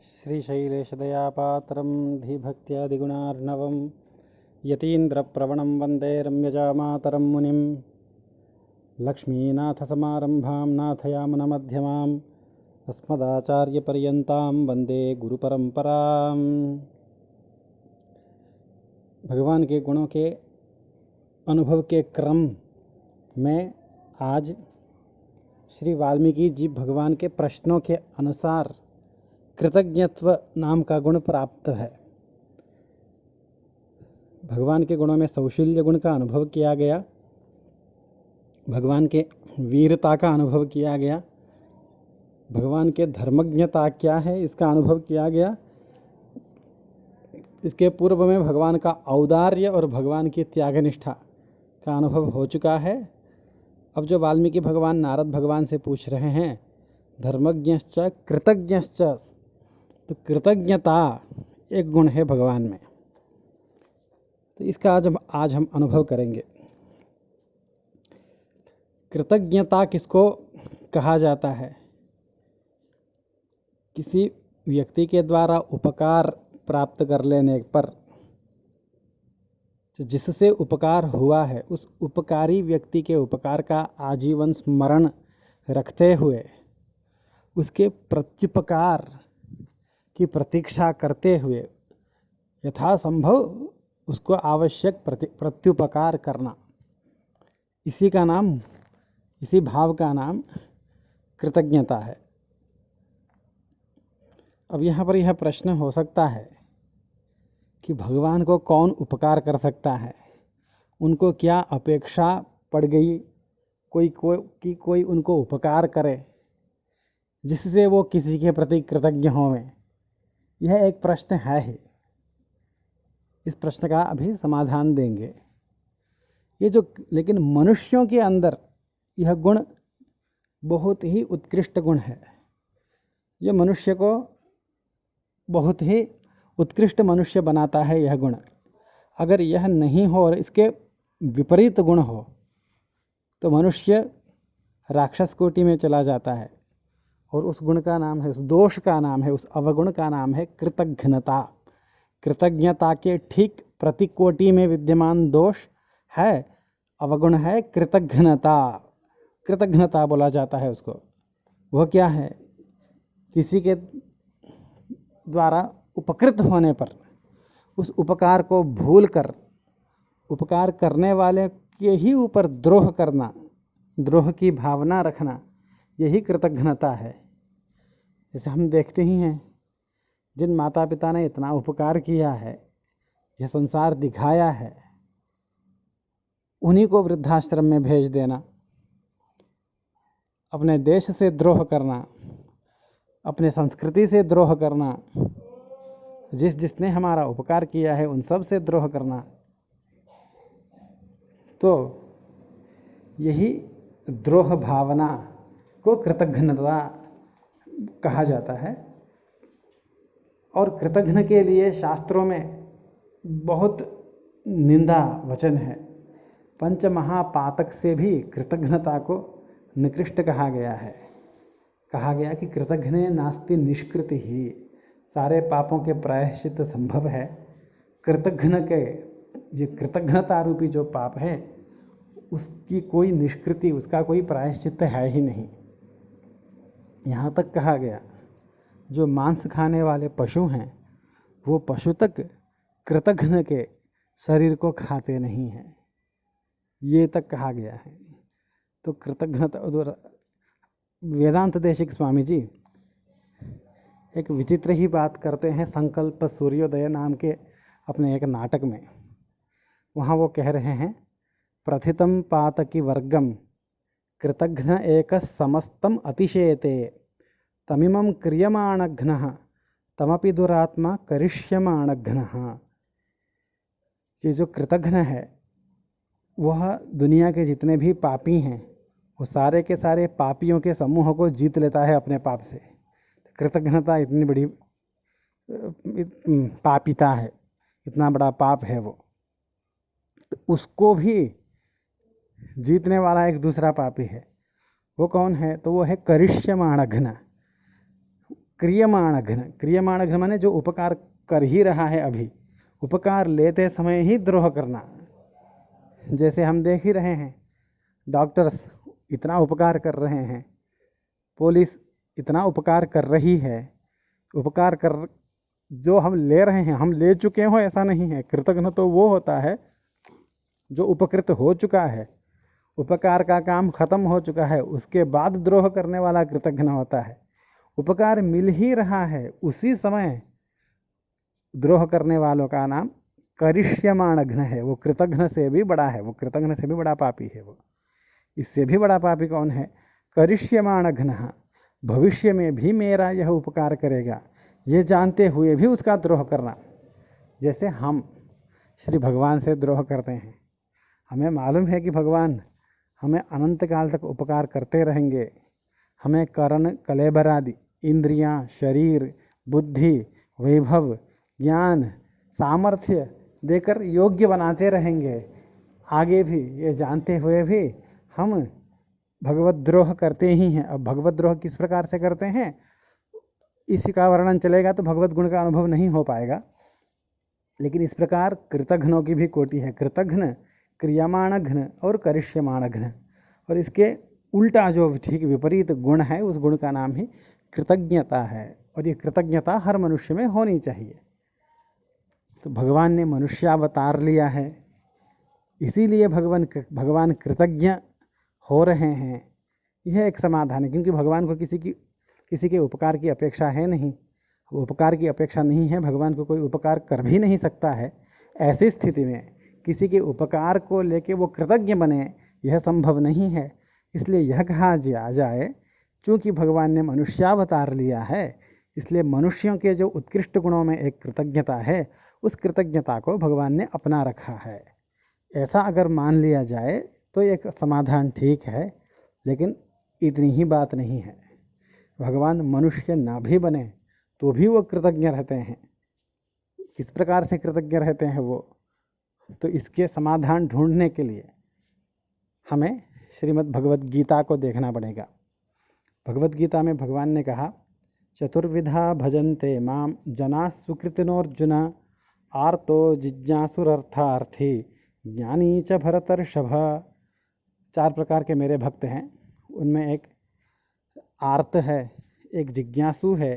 श्रीशैलेशदयापात्रं धीभक्त्यादिगुणार्णवं यतीन्द्रप्रवणं वन्दे रम्यजामातरं मुनिं लक्ष्मीनाथसमारम्भां नाथयामुनमध्यमाम् अस्मदाचार्यपर्यन्तां वन्दे गुरुपरम्पराम्। भगवान के गुणों के अनुभव के क्रम में आज श्री वाल्मीकि जी भगवान के प्रश्नों के अनुसार कृतज्ञत्व नाम का गुण प्राप्त है। भगवान के गुणों में सौशील्य गुण का अनुभव किया गया, भगवान के वीरता का अनुभव किया गया, भगवान के धर्मज्ञता क्या है इसका अनुभव किया गया। इसके पूर्व में भगवान का औदार्य और भगवान की त्यागनिष्ठा का अनुभव हो चुका है। अब जो वाल्मीकि भगवान नारद भगवान से पूछ रहे हैं धर्मज्ञश्च कृतज्ञश्च, तो कृतज्ञता एक गुण है भगवान में, तो इसका आज हम अनुभव करेंगे। कृतज्ञता किसको कहा जाता है? किसी व्यक्ति के द्वारा उपकार प्राप्त कर लेने पर जिससे उपकार हुआ है उस उपकारी व्यक्ति के उपकार का आजीवन स्मरण रखते हुए उसके प्रत्युपकार की प्रतीक्षा करते हुए यथासंभव उसको आवश्यक प्रत्युपकार करना, इसी भाव का नाम कृतज्ञता है। अब यहाँ पर यह प्रश्न हो सकता है कि भगवान को कौन उपकार कर सकता है, उनको क्या अपेक्षा पड़ गई कोई उनको उपकार करे जिससे वो किसी के प्रति कृतज्ञ होवें। यह एक प्रश्न है ही। इस प्रश्न का अभी समाधान देंगे। लेकिन मनुष्यों के अंदर यह गुण बहुत ही उत्कृष्ट गुण है। यह मनुष्य को बहुत ही उत्कृष्ट मनुष्य बनाता है यह गुण। अगर यह नहीं हो और इसके विपरीत गुण हो तो मनुष्य राक्षस कोटि में चला जाता है। और उस गुण का नाम है, उस दोष का नाम है, उस अवगुण का नाम है कृतघ्नता। कृतज्ञता के ठीक प्रतिकोटि में विद्यमान दोष है, अवगुण है कृतघ्नता। कृतघ्नता बोला जाता है उसको। वह क्या है? किसी के द्वारा उपकृत होने पर उस उपकार को भूलकर उपकार करने वाले के ही ऊपर द्रोह करना, द्रोह की भावना रखना, यही कृतघ्नता है। जैसे हम देखते ही हैं, जिन माता पिता ने इतना उपकार किया है, यह संसार दिखाया है, उन्हीं को वृद्धाश्रम में भेज देना, अपने देश से द्रोह करना, अपने संस्कृति से द्रोह करना, जिसने हमारा उपकार किया है उन सब से द्रोह करना, तो यही द्रोह भावना को कृतघ्नता कहा जाता है। और कृतघ्न के लिए शास्त्रों में बहुत निंदा वचन है। पंचमहापातक से भी कृतघ्नता को निकृष्ट कहा गया है। कहा गया कि कृतघ्ने नास्ति निष्कृति ही, सारे पापों के प्रायश्चित संभव है। ये कृतघ्नता रूपी जो पाप है उसकी कोई निष्कृति, उसका कोई प्रायश्चित है ही नहीं। यहाँ तक कहा गया जो मांस खाने वाले पशु हैं वो पशु तक कृतघ्न के शरीर को खाते नहीं हैं, ये तक कहा गया है। तो कृतघ्नता, वेदांत देशिक स्वामी जी एक विचित्र ही बात करते हैं संकल्प सूर्योदय नाम के अपने एक नाटक में। वहाँ वो कह रहे हैं प्रथितं पातकी वर्गम कृतघ्न एक समस्तम अतिशेते तमिमं क्रियमाणघ्नः तमपि दुरात्मा करिष्यमाणघ्नः। ये जो कृतघ्न है वह दुनिया के जितने भी पापी हैं वो सारे के सारे पापियों के समूह को जीत लेता है अपने पाप से। कृतघ्नता इतनी बड़ी पापिता है, इतना बड़ा पाप है वो, तो उसको भी जीतने वाला एक दूसरा पापी है। वो कौन है? तो वो है करिष्यमाणघ्न। क्रियमाण घ्न, क्रियमाण घ्न माने जो उपकार कर ही रहा है, अभी उपकार लेते समय ही द्रोह करना। जैसे हम देख ही रहे हैं, डॉक्टर्स इतना उपकार कर रहे हैं, पुलिस इतना उपकार कर रही है, उपकार कर जो हम ले रहे हैं, हम ले चुके हो ऐसा नहीं है। कृतघ्न तो वो होता है जो उपकृत हो चुका है, उपकार का काम खत्म हो चुका है, उसके बाद द्रोह करने वाला कृतघ्न होता है। उपकार मिल ही रहा है, उसी समय द्रोह करने वालों का नाम करिष्यमाण घ्न है। वो कृतघ्न से भी बड़ा है, वो कृतघ्न से भी बड़ा पापी है। वो इससे भी बड़ा पापी कौन है? करिष्यमाण घ्नः, भविष्य में भी मेरा यह उपकार करेगा, ये जानते हुए भी उसका द्रोह करना। जैसे हम श्री भगवान से द्रोह करते हैं, हमें मालूम है कि भगवान हमें अनंत काल तक उपकार करते रहेंगे, हमें कर्ण कलेबर आदि इंद्रियां, शरीर, बुद्धि, वैभव, ज्ञान, सामर्थ्य देकर योग्य बनाते रहेंगे आगे भी। ये जानते हुए भी हम भगवत द्रोह करते ही हैं। अब भगवत द्रोह किस प्रकार से करते हैं, इसी का वर्णन चलेगा तो भगवत गुण का अनुभव नहीं हो पाएगा। लेकिन इस प्रकार कृतघ्नों की भी कोटि है, कृतघ्न, क्रियमाण घ्न और करिष्यमाण घ्न। और इसके उल्टा जो ठीक विपरीत गुण है, उस गुण का नाम ही कृतज्ञता है। और ये कृतज्ञता हर मनुष्य में होनी चाहिए। तो भगवान ने मनुष्यावतार लिया है, इसीलिए भगवान कृतज्ञ हो रहे हैं। यह एक समाधान है, क्योंकि भगवान को किसी के उपकार की अपेक्षा है नहीं। उपकार की अपेक्षा नहीं है, भगवान को कोई उपकार कर भी नहीं सकता है। ऐसी स्थिति में किसी के उपकार को लेके वो कृतज्ञ बने, यह संभव नहीं है। इसलिए यह कहा जाए, चूँकि भगवान ने मनुष्यावतार लिया है, इसलिए मनुष्यों के जो उत्कृष्ट गुणों में एक कृतज्ञता है, उस कृतज्ञता को भगवान ने अपना रखा है। ऐसा अगर मान लिया जाए तो एक समाधान ठीक है, लेकिन इतनी ही बात नहीं है। भगवान मनुष्य ना भी बने तो भी वो कृतज्ञ रहते हैं। किस प्रकार से कृतज्ञ रहते हैं वो, तो इसके समाधान ढूंढने के लिए हमें श्रीमद् भगवद गीता को देखना पड़ेगा। भगवद गीता में भगवान ने कहा, चतुर्विधा भजन्ते माम जना सुकृतिनोर्जुन, आर्तो जिज्ञासुरर्थार्थी ज्ञानी च भरतर्षभ। 4 प्रकार के मेरे भक्त हैं, उनमें एक आर्त है, एक जिज्ञासु है,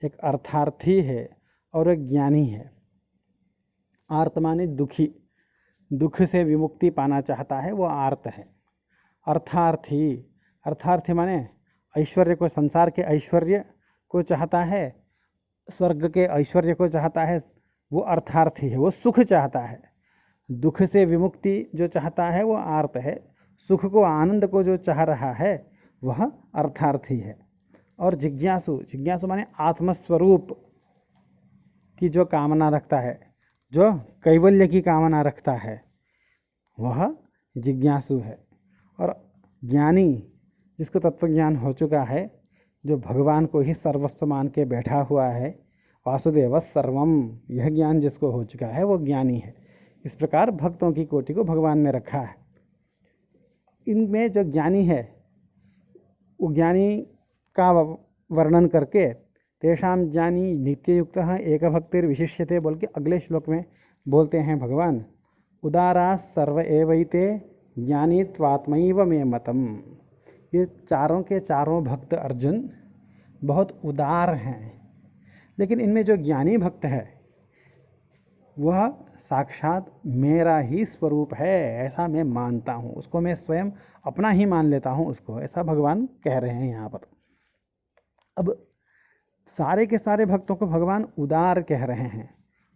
एक अर्थार्थी है और एक ज्ञानी है। आर्त माने दुखी, दुख से विमुक्ति पाना चाहता है, वो आर्त है। अर्थार्थी माने ऐश्वर्य को, संसार के ऐश्वर्य को चाहता है, स्वर्ग के ऐश्वर्य को चाहता है, वो अर्थार्थी है, वो सुख चाहता है। दुख से विमुक्ति जो चाहता है वो आर्त है, सुख को, आनंद को जो चाह रहा है वह अर्थार्थी है। और जिज्ञासु माने आत्मस्वरूप की जो कामना रखता है, जो कैवल्य की कामना रखता है, वह जिज्ञासु है। और ज्ञानी, जिसको तत्वज्ञान हो चुका है, जो भगवान को ही सर्वस्व मान के बैठा हुआ है, वासुदेव सर्वम, यह ज्ञान जिसको हो चुका है वो ज्ञानी है। इस प्रकार भक्तों की कोटि को भगवान ने रखा है। इनमें जो ज्ञानी है, वो ज्ञानी का वर्णन करके तेषां ज्ञानी नित्ययुक्तः एकभक्तिर्विशिष्यते बोल के अगले श्लोक में बोलते हैं भगवान, उदारा सर्व एवैते ज्ञानी त्वात्मैव मे मतम। ये चारों के चारों भक्त अर्जुन बहुत उदार हैं, लेकिन इनमें जो ज्ञानी भक्त है वह साक्षात मेरा ही स्वरूप है, ऐसा मैं मानता हूँ उसको, मैं स्वयं अपना ही मान लेता हूँ उसको, ऐसा भगवान कह रहे हैं यहाँ पर। अब सारे के सारे भक्तों को भगवान उदार कह रहे हैं।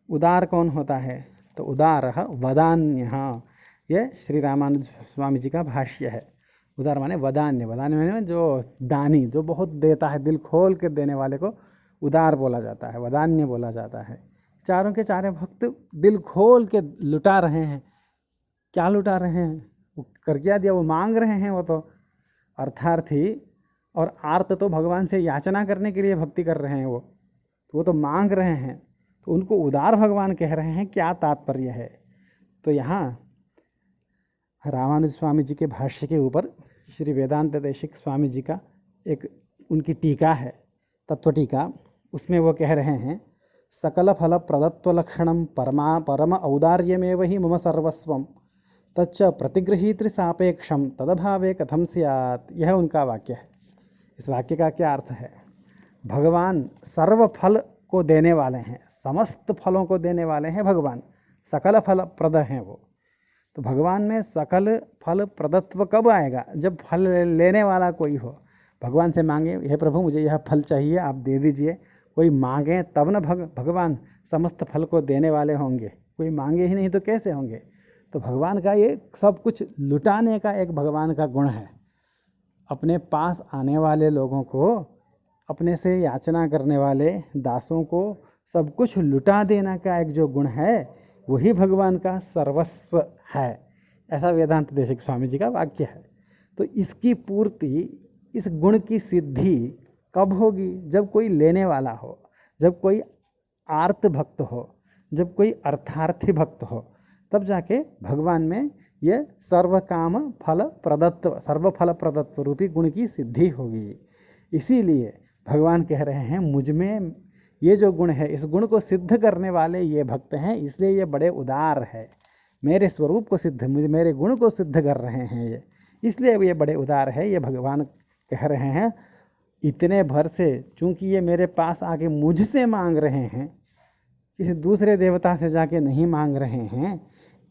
उदार कौन होता है, तो उदारः वदान्यः, ये श्री रामानुज स्वामी जी का भाष्य है। उदार माने वदान्य, वदान्य माने जो दानी, जो बहुत देता है, दिल खोल के देने वाले को उदार बोला जाता है, वदान्य बोला जाता है। चारों के चारों भक्त दिल खोल के लुटा रहे हैं। क्या लुटा रहे हैं, वो कर क्या दिया, वो मांग रहे हैं। वो तो अर्थार्थी और आर्त तो भगवान से याचना करने के लिए भक्ति कर रहे हैं, वो तो मांग रहे हैं, तो उनको उदार भगवान कह रहे हैं। क्या तात्पर्य है, तो यहाँ रामानुज स्वामी जी के भाष्य के ऊपर श्री वेदांत देशिक स्वामी जी का एक उनकी टीका है, तत्वटीका, उसमें वो कह रहे हैं सकल फल प्रदत्व लक्षणम परम औदार्यमेव ही मम सर्वस्वम तच्च प्रतिगृहीतृ सापेक्षम तदभावे कथम स्यात्। यह उनका वाक्य है। इस वाक्य का क्या अर्थ है? भगवान सर्व फल को देने वाले हैं, समस्त फलों को देने वाले हैं भगवान, सकल फल प्रद हैं वो। तो भगवान में सकल फल प्रदत्व कब आएगा? जब फल लेने वाला कोई हो। भगवान से मांगे, हे प्रभु मुझे यह फल चाहिए, आप दे दीजिए। कोई मांगे तब न भगवान समस्त फल को देने वाले होंगे। कोई मांगे ही नहीं तो कैसे होंगे? तो भगवान का ये सब कुछ लुटाने का एक भगवान का गुण है। अपने पास आने वाले लोगों को, अपने से याचना करने वाले दासों को सब कुछ लुटा देना का एक जो गुण है, वही भगवान का सर्वस्व है। ऐसा वेदांत देशिक स्वामी जी का वाक्य है। तो इसकी पूर्ति, इस गुण की सिद्धि कब होगी? जब कोई लेने वाला हो, जब कोई आर्त भक्त हो, जब कोई अर्थार्थी भक्त हो, तब जाके भगवान में ये सर्व काम फल प्रदत्व, सर्व फल प्रदत्व रूपी गुण की सिद्धि होगी। इसीलिए भगवान कह रहे हैं मुझ में ये जो गुण है, इस गुण को सिद्ध करने वाले ये भक्त हैं, इसलिए ये बड़े उदार है। मेरे स्वरूप को सिद्ध, मुझे मेरे गुण को सिद्ध कर रहे हैं ये, इसलिए ये बड़े उदार है। ये भगवान कह रहे हैं इतने भर से, चूंकि ये मेरे पास आके मुझसे मांग रहे हैं, किसी दूसरे देवता से जाके नहीं मांग रहे हैं,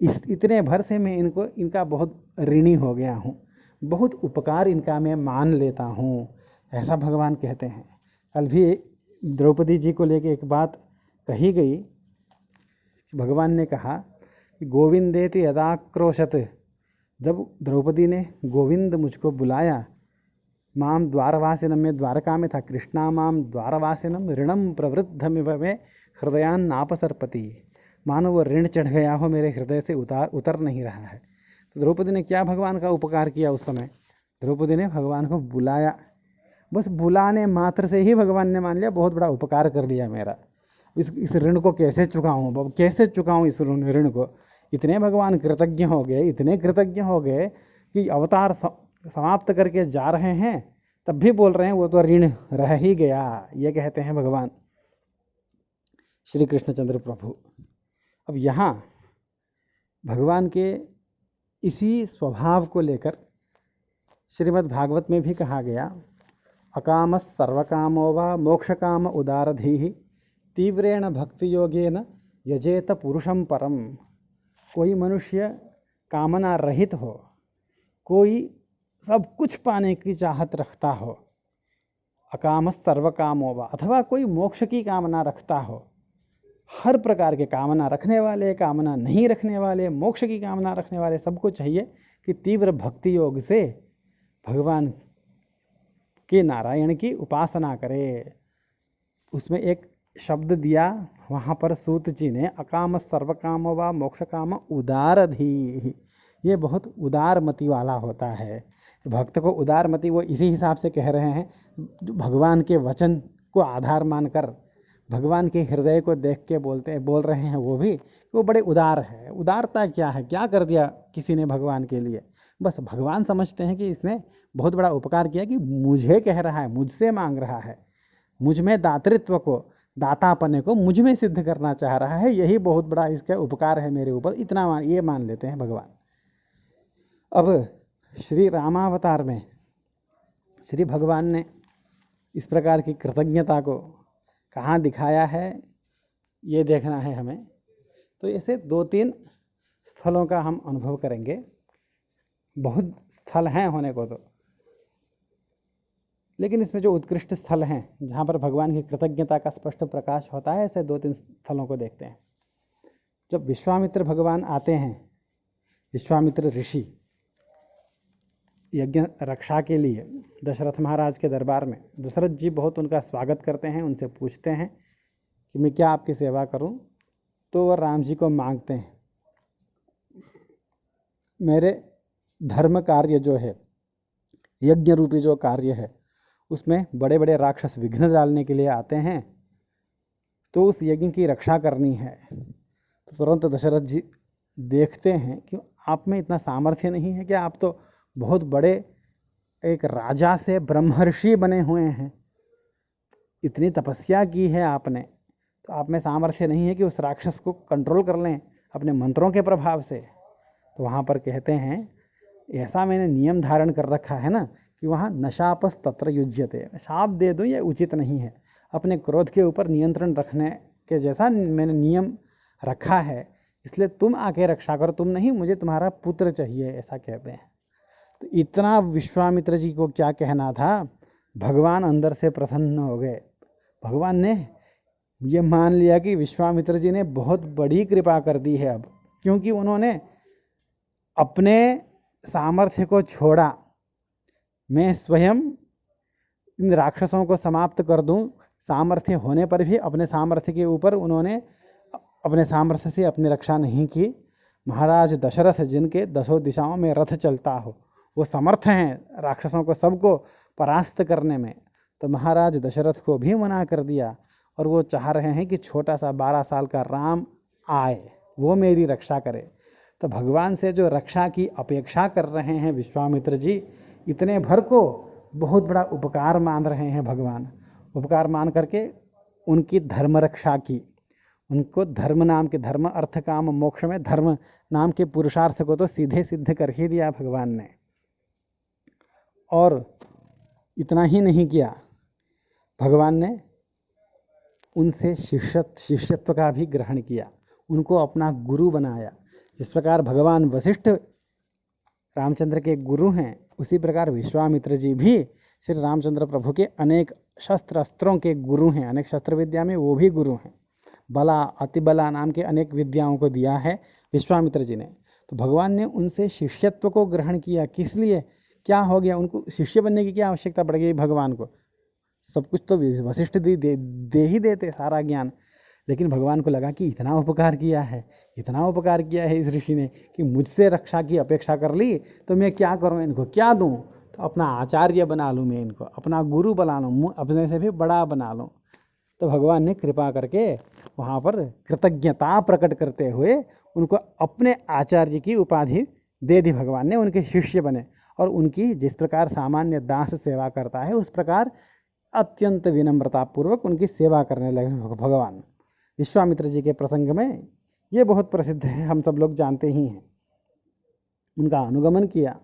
इतने भर से मैं इनका बहुत ऋणी हो गया हूँ, बहुत उपकार इनका मैं मान लेता हूँ, ऐसा भगवान कहते हैं। कल भी द्रौपदी जी को लेके एक बात कही गई। भगवान ने कहा कि गोविंदेति यदाक्रोशत, जब द्रौपदी ने गोविंद मुझको बुलाया, माम द्वारवासिनम, में द्वारका में था, कृष्णा माम द्वारवासिनम ऋणम प्रवृद्धमिव में हृदयान नापसरपति, मानो वो ऋण चढ़ गया हो, मेरे हृदय से उतर नहीं रहा है। तो द्रौपदी ने क्या भगवान का उपकार किया उस समय? द्रौपदी ने भगवान को बुलाया, बस बुलाने मात्र से ही भगवान ने मान लिया बहुत बड़ा उपकार कर लिया मेरा। इस ऋण को कैसे चुकाऊँ, कैसे चुकाऊँ इस ऋण को? इतने भगवान कृतज्ञ हो गए, इतने कृतज्ञ हो गए कि अवतार समाप्त करके जा रहे हैं, तब भी बोल रहे हैं वो तो ऋण रह ही गया। ये कहते हैं भगवान श्री कृष्णचंद्र प्रभु। अब यहाँ भगवान के इसी स्वभाव को लेकर श्रीमद् भागवत में भी कहा गया, अकाम सर्वकामो वा मोक्षकाम उदारधीः तीव्रेण भक्ति योगेन यजेत पुरुषं परम। कोई मनुष्य कामना रहित हो, कोई सब कुछ पाने की चाहत रखता हो, अकाम सर्वकामो वा, अथवा कोई मोक्ष की कामना रखता हो, हर प्रकार के कामना रखने वाले, कामना नहीं रखने वाले, मोक्ष की कामना रखने वाले, सबको चाहिए कि तीव्र भक्ति योग से भगवान के नारायण की उपासना करे। उसमें एक शब्द दिया वहाँ पर सूत जी ने, अकाम सर्वकाम व मोक्ष काम उदारधीः। ये बहुत उदार मति वाला होता है। भक्त को उदार मति वो इसी हिसाब से कह रहे हैं, जो भगवान के वचन को आधार मानकर, भगवान के हृदय को देख के बोल रहे हैं वो भी, वो बड़े उदार है। उदारता क्या है? क्या कर दिया किसी ने भगवान के लिए? बस भगवान समझते हैं कि इसने बहुत बड़ा उपकार किया, कि मुझे कह रहा है, मुझसे मांग रहा है, मुझ में दातृत्व को, दातापने को मुझ में सिद्ध करना चाह रहा है, यही बहुत बड़ा इसका उपकार है मेरे ऊपर, इतना ये मान लेते हैं भगवान। अब श्री रामावतार में श्री भगवान ने इस प्रकार की कृतज्ञता को कहाँ दिखाया है, ये देखना है हमें। तो ऐसे 2-3 स्थलों का हम अनुभव करेंगे। बहुत स्थल हैं होने को तो, लेकिन इसमें जो उत्कृष्ट स्थल हैं जहाँ पर भगवान की कृतज्ञता का स्पष्ट प्रकाश होता है, ऐसे 2-3 स्थलों को देखते हैं। जब विश्वामित्र भगवान आते हैं, विश्वामित्र ऋषि यज्ञ रक्षा के लिए दशरथ महाराज के दरबार में, दशरथ जी बहुत उनका स्वागत करते हैं, उनसे पूछते हैं कि मैं क्या आपकी सेवा करूं? तो वह राम जी को मांगते हैं, मेरे धर्म कार्य जो है, यज्ञ रूपी जो कार्य है, उसमें बड़े बड़े राक्षस विघ्न डालने के लिए आते हैं, तो उस यज्ञ की रक्षा करनी है। तो तुरंत दशरथ जी देखते हैं कि आप में इतना सामर्थ्य नहीं है कि आप तो बहुत बड़े एक राजा से ब्रह्मर्षि बने हुए हैं, इतनी तपस्या की है आपने, तो आप में सामर्थ्य नहीं है कि उस राक्षस को कंट्रोल कर लें अपने मंत्रों के प्रभाव से। तो वहाँ पर कहते हैं ऐसा मैंने नियम धारण कर रखा है ना कि वहाँ नशापस तत्र युज्यते, शाप दे दूँ ये उचित नहीं है। अपने क्रोध के ऊपर नियंत्रण रखने के जैसा मैंने नियम रखा है, इसलिए तुम आके रक्षा करो, तुम नहीं, मुझे तुम्हारा पुत्र चाहिए, ऐसा कहते हैं। तो इतना विश्वामित्र जी को क्या कहना था, भगवान अंदर से प्रसन्न हो गए। भगवान ने ये मान लिया कि विश्वामित्र जी ने बहुत बड़ी कृपा कर दी है अब, क्योंकि उन्होंने अपने सामर्थ्य को छोड़ा। मैं स्वयं इन राक्षसों को समाप्त कर दूं, सामर्थ्य होने पर भी अपने सामर्थ्य के ऊपर उन्होंने अपने सामर्थ्य से अपनी रक्षा नहीं की। महाराज दशरथ जिनके दसों दिशाओं में रथ चलता हो, वो समर्थ हैं राक्षसों को सबको परास्त करने में, तो महाराज दशरथ को भी मना कर दिया। और वो चाह रहे हैं कि छोटा सा 12 साल का राम आए, वो मेरी रक्षा करे। तो भगवान से जो रक्षा की अपेक्षा कर रहे हैं विश्वामित्र जी, इतने भर को बहुत बड़ा उपकार मान रहे हैं भगवान। उपकार मान करके उनकी धर्म रक्षा की, उनको धर्म नाम के, धर्म अर्थ काम मोक्ष में धर्म नाम के पुरुषार्थ को तो सीधे सिद्ध कर ही दिया भगवान ने। और इतना ही नहीं किया, भगवान ने उनसे शिष्यत्व का भी ग्रहण किया, उनको अपना गुरु बनाया। जिस प्रकार भगवान वशिष्ठ रामचंद्र के गुरु हैं, उसी प्रकार विश्वामित्र जी भी श्री रामचंद्र प्रभु के अनेक शस्त्र अस्त्रों के गुरु हैं, अनेक शस्त्र विद्या में वो भी गुरु हैं। बला अतिबला नाम के अनेक विद्याओं को दिया है विश्वामित्र जी ने। तो भगवान ने उनसे शिष्यत्व को ग्रहण किया। किस लिए, क्या हो गया, उनको शिष्य बनने की क्या आवश्यकता पड़ गई भगवान को? सब कुछ तो वशिष्ठ दे ही देते सारा ज्ञान, लेकिन भगवान को लगा कि इतना उपकार किया है, इतना उपकार किया है इस ऋषि ने कि मुझसे रक्षा की अपेक्षा कर ली, तो मैं क्या करूं, इनको क्या दूं? तो अपना आचार्य बना लूं, मैं इनको अपना गुरु बना लूं, अपने से भी बड़ा बना लूं। तो भगवान ने कृपा करके वहाँ पर कृतज्ञता प्रकट करते हुए उनको अपने आचार्य की उपाधि दे दी भगवान ने, उनके शिष्य बने। और उनकी जिस प्रकार सामान्य दास सेवा करता है, उस प्रकार अत्यंत विनम्रतापूर्वक उनकी सेवा करने लगे भगवान। विश्वामित्र जी के प्रसंग में ये बहुत प्रसिद्ध है, हम सब लोग जानते ही हैं। उनका अनुगमन किया।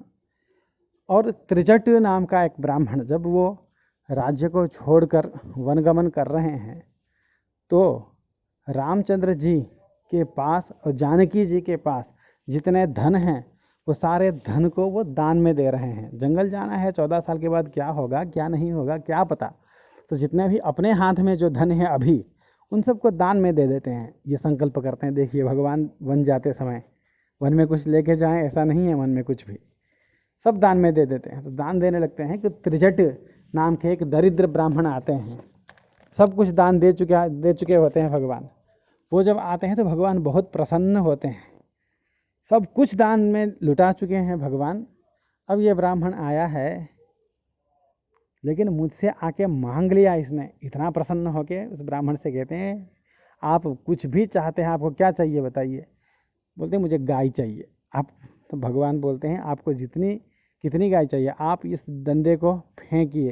और त्रिजट नाम का एक ब्राह्मण, जब वो राज्य को छोड़कर वनगमन कर रहे हैं, तो रामचंद्र जी के पास और जानकी जी के पास जितने धन हैं, वो सारे धन को वो दान में दे रहे हैं। जंगल जाना है, 14 साल के बाद क्या होगा क्या नहीं होगा क्या पता, तो जितने भी अपने हाथ में जो धन है अभी, उन सबको दान में दे देते हैं। ये संकल्प करते हैं, देखिए भगवान वन जाते समय वन में कुछ लेके जाएं, ऐसा नहीं है, वन में कुछ भी सब दान में दे देते हैं। तो दान देने लगते हैं कि त्रिजट नाम के एक दरिद्र ब्राह्मण आते हैं, सब कुछ दान दे चुके होते हैं भगवान। वो जब आते हैं तो भगवान बहुत प्रसन्न होते हैं, सब कुछ दान में लुटा चुके हैं भगवान। अब ये ब्राह्मण आया है, लेकिन मुझसे आके मांग लिया इसने। इतना प्रसन्न होके उस ब्राह्मण से कहते हैं, आप कुछ भी चाहते हैं, आपको क्या चाहिए बताइए? बोलते हैं मुझे गाय चाहिए। आप, तो भगवान बोलते हैं आपको कितनी गाय चाहिए, आप इस डंडे को फेंकिए,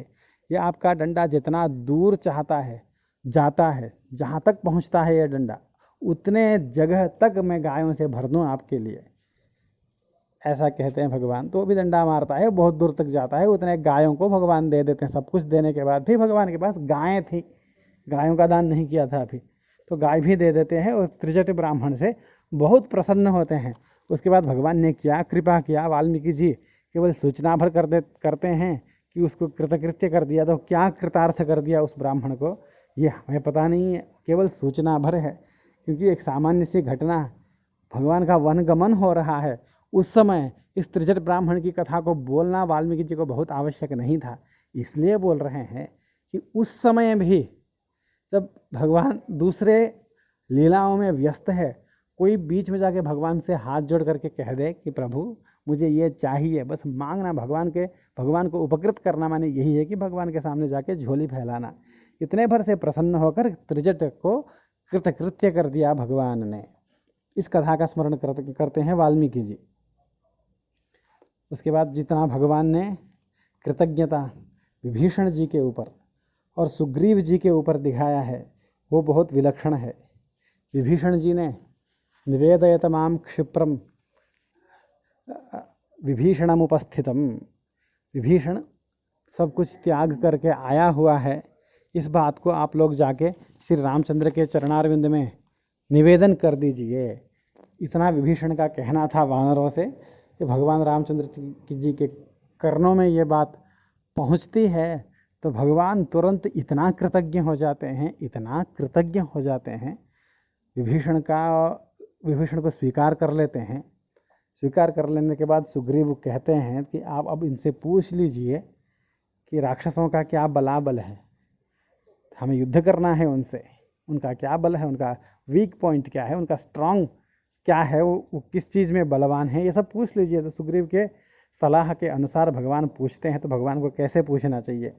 ये आपका डंडा जितना दूर चाहता है जाता है, जहाँ तक पहुँचता है ये डंडा, उतने जगह तक मैं गायों से भर दूँ आपके लिए, ऐसा कहते हैं भगवान। तो भी डंडा मारता है, बहुत दूर तक जाता है, उतने गायों को भगवान दे देते हैं। सब कुछ देने के बाद भी भगवान के पास गायें थी, गायों का दान नहीं किया था अभी, तो गाय भी दे देते हैं और त्रिजट ब्राह्मण से बहुत प्रसन्न होते हैं। उसके बाद भगवान ने क्या कृपा किया, वाल्मीकि जी केवल सूचना भर करते हैं कि उसको कृतकृत्य कर दिया, तो क्या कृतार्थ कर दिया उस ब्राह्मण को ये हमें पता नहीं है, केवल सूचना भर है। क्योंकि एक सामान्य सी घटना, भगवान का वनगमन हो रहा है, उस समय इस त्रिजट ब्राह्मण की कथा को बोलना वाल्मीकि जी को बहुत आवश्यक नहीं था। इसलिए बोल रहे हैं कि उस समय भी जब भगवान दूसरे लीलाओं में व्यस्त है, कोई बीच में जाके भगवान से हाथ जोड़ करके कह दे कि प्रभु मुझे ये चाहिए, बस मांगना, भगवान को उपकृत करना, माने यही है कि भगवान के सामने जाके झोली फैलाना। इतने भर से प्रसन्न होकर त्रिजट को कृतकृत्य कर दिया भगवान ने। इस कथा का स्मरण करते हैं वाल्मीकि जी। उसके बाद जितना भगवान ने कृतज्ञता विभीषण जी के ऊपर और सुग्रीव जी के ऊपर दिखाया है वो बहुत विलक्षण है। विभीषण जी ने निवेदयत माम क्षिप्रम विभीषणमुपस्थितम, विभीषण सब कुछ त्याग करके आया हुआ है, इस बात को आप लोग जाके श्री रामचंद्र के चरणारविंद में निवेदन कर दीजिए। इतना विभीषण का कहना था वानरों से कि भगवान रामचंद्र जी के कर्णों में ये बात पहुंचती है तो भगवान तुरंत इतना कृतज्ञ हो जाते हैं, इतना कृतज्ञ हो जाते हैं, विभीषण को स्वीकार कर लेते हैं। स्वीकार कर लेने के बाद सुग्रीव कहते हैं कि आप अब इनसे पूछ लीजिए कि राक्षसों का क्या बलाबल है, हमें युद्ध करना है उनसे, उनका क्या बल है, उनका वीक पॉइंट क्या है, उनका स्ट्रांग क्या है, वो किस चीज़ में बलवान है, ये सब पूछ लीजिए। तो सुग्रीव के सलाह के अनुसार भगवान पूछते हैं। तो भगवान को कैसे पूछना चाहिए?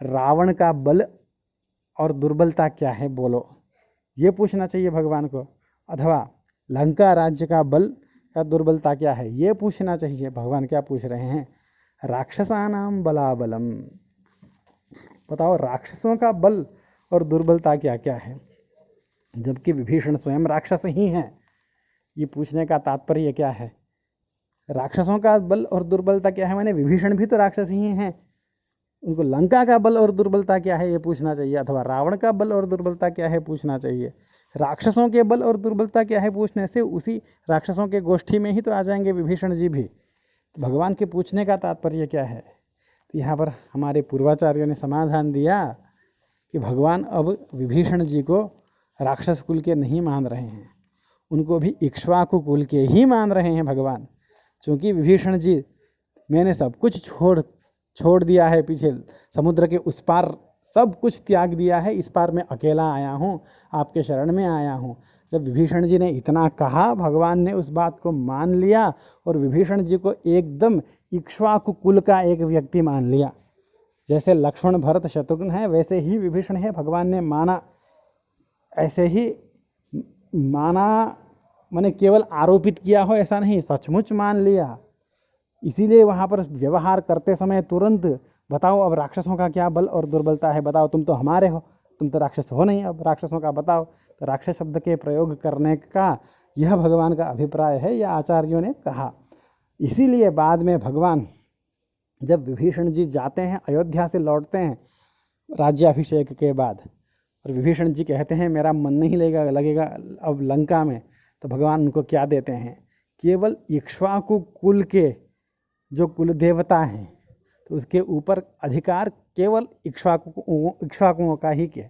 रावण का बल और दुर्बलता क्या है बोलो, ये पूछना चाहिए भगवान को। अथवा लंका राज्य का बल या दुर्बलता क्या है, ये पूछना चाहिए। भगवान क्या पूछ रहे हैं? राक्षसानाम बलाबलम, बताओ राक्षसों का बल और दुर्बलता क्या क्या है, जबकि विभीषण स्वयं राक्षस ही हैं। ये पूछने का तात्पर्य क्या है? राक्षसों का बल और दुर्बलता क्या है, माने विभीषण भी तो राक्षस ही हैं, उनको लंका का बल और दुर्बलता क्या है ये पूछना चाहिए। अथवा रावण का बल और दुर्बलता क्या है पूछना चाहिए। राक्षसों के बल और दुर्बलता क्या है पूछने से उसी राक्षसों के गोष्ठी में ही तो आ जाएंगे विभीषण जी भी। तो भगवान के पूछने का तात्पर्य क्या है? तो यहाँ पर हमारे पूर्वाचार्यों ने समाधान दिया कि भगवान अब विभीषण जी को राक्षस कुल के नहीं मान रहे हैं, उनको भी इक्ष्वाकु कुल के ही मान रहे हैं भगवान। क्योंकि विभीषण जी मैंने सब कुछ छोड़ दिया है, पीछे समुद्र के उस पार सब कुछ त्याग दिया है, इस पार मैं अकेला आया हूँ, आपके शरण में आया हूँ। जब विभीषण जी ने इतना कहा, भगवान ने उस बात को मान लिया और विभीषण जी को एकदम इक्ष्वाकु कुल का एक व्यक्ति मान लिया। जैसे लक्ष्मण भरत शत्रुघ्न है वैसे ही विभीषण है, भगवान ने माना। ऐसे ही माना मैंने केवल आरोपित किया हो ऐसा नहीं, सचमुच मान लिया। इसीलिए वहाँ पर व्यवहार करते समय तुरंत बताओ अब राक्षसों का क्या बल और दुर्बलता है, बताओ, तुम तो हमारे हो, तुम तो राक्षस हो नहीं, अब राक्षसों का बताओ। तो राक्षस शब्द के प्रयोग करने का यह भगवान का अभिप्राय है, यह आचार्यों ने कहा। इसीलिए बाद में भगवान जब विभीषण जी जाते हैं, अयोध्या से लौटते हैं राज्याभिषेक के बाद, और विभीषण जी कहते हैं मेरा मन नहीं लगेगा अब लंका में, तो भगवान उनको क्या देते हैं? केवल इक्ष्वाकु कुल के जो कुल देवता हैं, तो उसके ऊपर अधिकार केवल इक्ष्वाकुओं का ही क्या,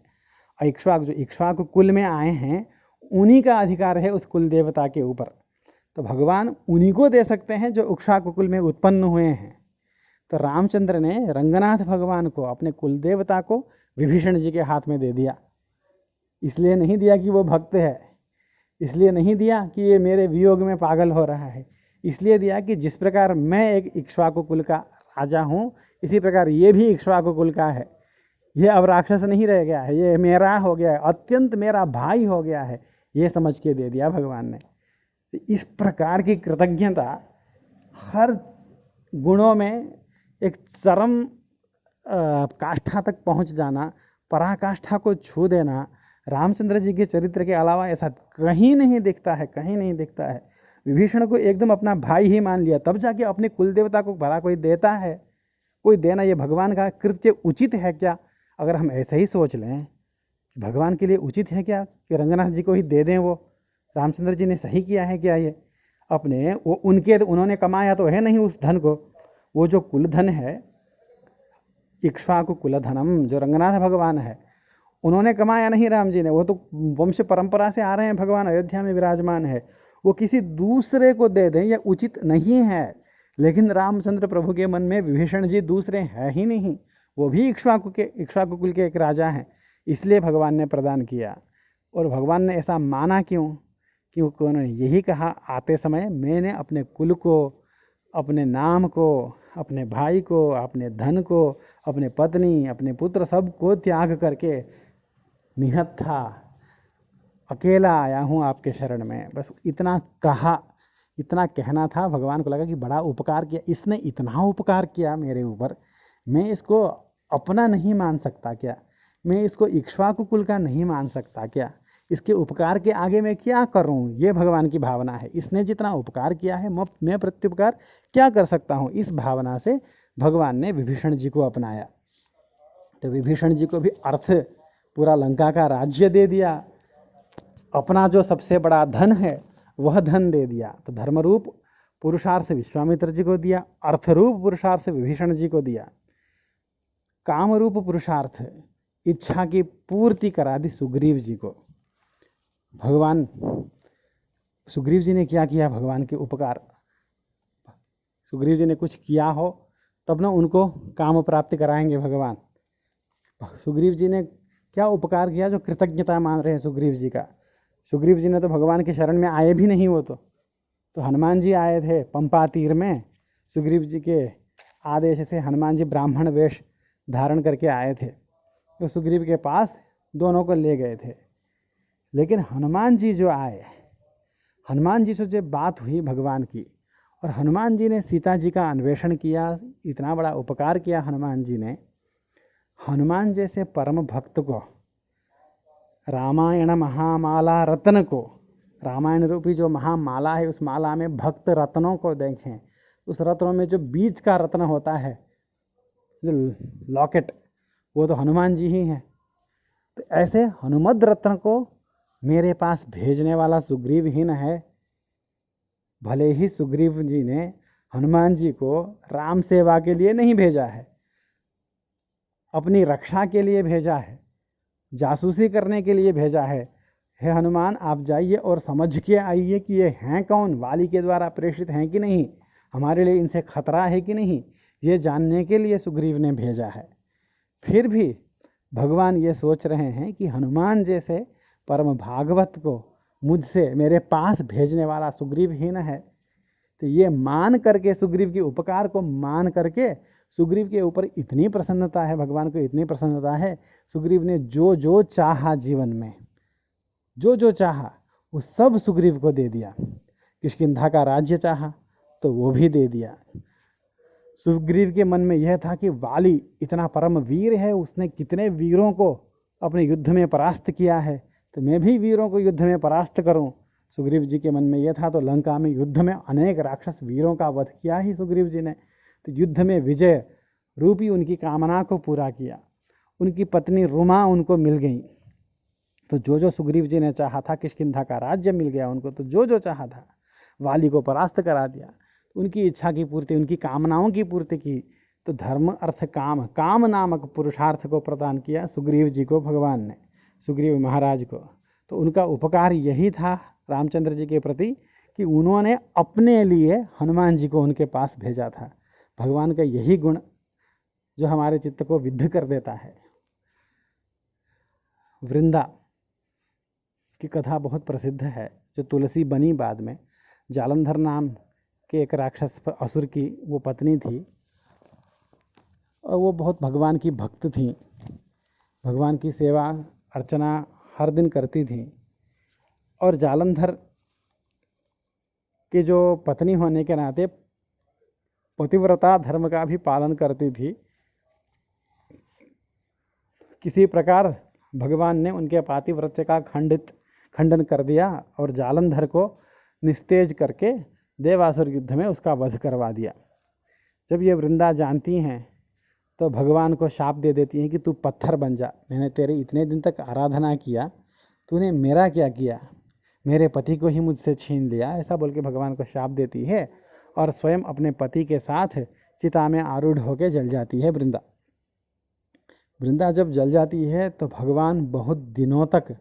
इक्ष्वाकु जो इक्ष्वाकु कुल में आए हैं उन्हीं का अधिकार है उस कुल देवता के ऊपर। तो भगवान उन्हीं को दे सकते हैं जो इक्ष्वाकु कुल में उत्पन्न हुए हैं। तो रामचंद्र ने रंगनाथ भगवान को, अपने कुल देवता को विभीषण जी के हाथ में दे दिया। इसलिए नहीं दिया कि वो भक्त है, इसलिए नहीं दिया कि ये मेरे वियोग में पागल हो रहा है, इसलिए दिया कि जिस प्रकार मैं एक इक्ष्वाकु कुल का राजा हूँ, इसी प्रकार ये भी इक्ष्वाकु कुल का है। ये अब राक्षस नहीं रह गया है, ये मेरा हो गया है, अत्यंत मेरा भाई हो गया है, ये समझ के दे दिया भगवान ने। इस प्रकार की कृतज्ञता, हर गुणों में एक चरम काष्ठा तक पहुँच जाना, पराकाष्ठा को छू देना, रामचंद्र जी के चरित्र के अलावा ऐसा कहीं नहीं दिखता है, कहीं नहीं दिखता है। विभीषण को एकदम अपना भाई ही मान लिया, तब जाके अपने कुल देवता को भला कोई देता है? कोई देना ये भगवान का कृत्य उचित है क्या? अगर हम ऐसे ही सोच लें भगवान के लिए उचित है क्या कि रंगनाथ जी को ही दे दें, वो रामचंद्र जी ने सही किया है क्या? ये अपने वो उन्होंने कमाया तो है नहीं उस धन को, वो जो कुल धन है इक्ष्वाकु कुल धनम, जो रंगनाथ भगवान है उन्होंने कमाया नहीं राम जी ने, वो तो वंश परंपरा से आ रहे हैं, भगवान अयोध्या में विराजमान है, वो किसी दूसरे को दे दें यह उचित नहीं है। लेकिन रामचंद्र प्रभु के मन में विभीषण जी दूसरे हैं ही नहीं, वो भी इक्ष्वाकु कुल के एक राजा हैं, इसलिए भगवान ने प्रदान किया। और भगवान ने ऐसा माना क्यों? क्योंकि उन्होंने यही कहा आते समय, मैंने अपने कुल को, अपने नाम को, अपने भाई को, अपने धन को, अपने पत्नी, अपने पुत्र, सबको त्याग करके निहत था, अकेला आया हूँ आपके शरण में, बस इतना कहा, इतना कहना था। भगवान को लगा कि बड़ा उपकार किया, इसने इतना उपकार किया मेरे ऊपर, मैं इसको अपना नहीं मान सकता क्या? मैं इसको इक्ष्वाकु कुल का नहीं मान सकता क्या? इसके उपकार के आगे मैं क्या करूं? ये भगवान की भावना है। इसने जितना उपकार किया है मैं प्रत्युपकार क्या कर सकता हूं? इस भावना से भगवान ने विभीषण जी को अपनाया। तो विभीषण जी को भी अर्थ पूरा लंका का राज्य दे दिया, अपना जो सबसे बड़ा धन है वह धन दे दिया। तो धर्मरूप पुरुषार्थ विश्वामित्र जी को दिया, अर्थरूप पुरुषार्थ विभीषण जी को दिया, कामरूप पुरुषार्थ इच्छा की पूर्ति करा दी सुग्रीव जी को। भगवान सुग्रीव जी ने क्या किया? भगवान के उपकार। सुग्रीव जी ने कुछ किया हो तब ना उनको काम प्राप्त कराएंगे भगवान। सुग्रीव जी ने क्या उपकार किया जो कृतज्ञता मान रहे हैं सुग्रीव जी का? सुग्रीव जी ने तो भगवान के शरण में आए भी नहीं। वो तो हनुमान जी आए थे पंपा तीर में, सुग्रीव जी के आदेश से हनुमान जी ब्राह्मण वेश धारण करके आए थे, तो सुग्रीव के पास दोनों को ले गए थे। लेकिन हनुमान जी जो आए, हनुमान जी से जब बात हुई भगवान की, और हनुमान जी ने सीता जी का अन्वेषण किया, इतना बड़ा उपकार किया हनुमान जी ने। हनुमान जैसे परम भक्त को, रामायण महामाला रत्न को, रामायण रूपी जो महामाला है उस माला में भक्त रत्नों को देखें, उस रत्नों में जो बीच का रत्न होता है, जो लॉकेट, वो तो हनुमान जी ही हैं। तो ऐसे हनुमद रत्न को मेरे पास भेजने वाला सुग्रीव ही न है। भले ही सुग्रीव जी ने हनुमान जी को राम सेवा के लिए नहीं भेजा है, अपनी रक्षा के लिए भेजा है, जासूसी करने के लिए भेजा है। हे हनुमान, आप जाइए और समझ के आइए कि ये हैं कौन, वाली के द्वारा प्रेषित हैं कि नहीं, हमारे लिए इनसे खतरा है कि नहीं, ये जानने के लिए सुग्रीव ने भेजा है। फिर भी भगवान ये सोच रहे हैं कि हनुमान जैसे परम भागवत को मुझसे मेरे पास भेजने वाला सुग्रीव ही न है। तो ये मान करके, सुग्रीव के उपकार को मान करके, सुग्रीव के ऊपर इतनी प्रसन्नता है, भगवान को इतनी प्रसन्नता है, सुग्रीव ने जो जो चाहा जीवन में, जो जो चाहा वो सब सुग्रीव को दे दिया। किष्किंधा का राज्य चाहा तो वो भी दे दिया। सुग्रीव के मन में यह था कि वाली इतना परम वीर है, उसने कितने वीरों को अपने युद्ध में परास्त किया है, तो मैं भी वीरों को युद्ध में परास्त करूं। सुग्रीव जी के मन में यह था। तो लंका में युद्ध में अनेक राक्षस वीरों का वध किया ही सुग्रीव जी ने। तो युद्ध में विजय रूपी उनकी कामना को पूरा किया। उनकी पत्नी रुमा उनको मिल गई। तो जो जो सुग्रीव जी ने चाहा था, किष्किंधा का राज्य मिल गया उनको। तो जो जो चाहा था, वाली को परास्त करा दिया, उनकी इच्छा की पूर्ति, उनकी कामनाओं की पूर्ति की। तो धर्म अर्थ काम, काम नामक पुरुषार्थ को प्रदान किया सुग्रीव जी को भगवान ने, सुग्रीव महाराज को। तो उनका उपकार यही था रामचंद्र जी के प्रति कि उन्होंने अपने लिए हनुमान जी को उनके पास भेजा था। भगवान का यही गुण जो हमारे चित्त को विद्ध कर देता है। वृंदा की कथा बहुत प्रसिद्ध है, जो तुलसी बनी बाद में। जालंधर नाम के एक राक्षस असुर की वो पत्नी थी, और वो बहुत भगवान की भक्त थी, भगवान की सेवा अर्चना हर दिन करती थी। और जालंधर की जो पत्नी होने के नाते पतिव्रता धर्म का भी पालन करती थी। किसी प्रकार भगवान ने उनके पातिव्रत्य का खंडन कर दिया और जालंधर को निस्तेज करके देवासुर युद्ध में उसका वध करवा दिया। जब ये वृंदा जानती हैं तो भगवान को शाप दे देती हैं कि तू पत्थर बन जा, मैंने तेरे इतने दिन तक आराधना किया, तूने मेरा क्या किया, मेरे पति को ही मुझसे छीन लिया, ऐसा बोल के भगवान को शाप देती है और स्वयं अपने पति के साथ चिता में आरूढ़ होकर जल जाती है वृंदा। वृंदा जब जल जाती है तो भगवान बहुत दिनों तक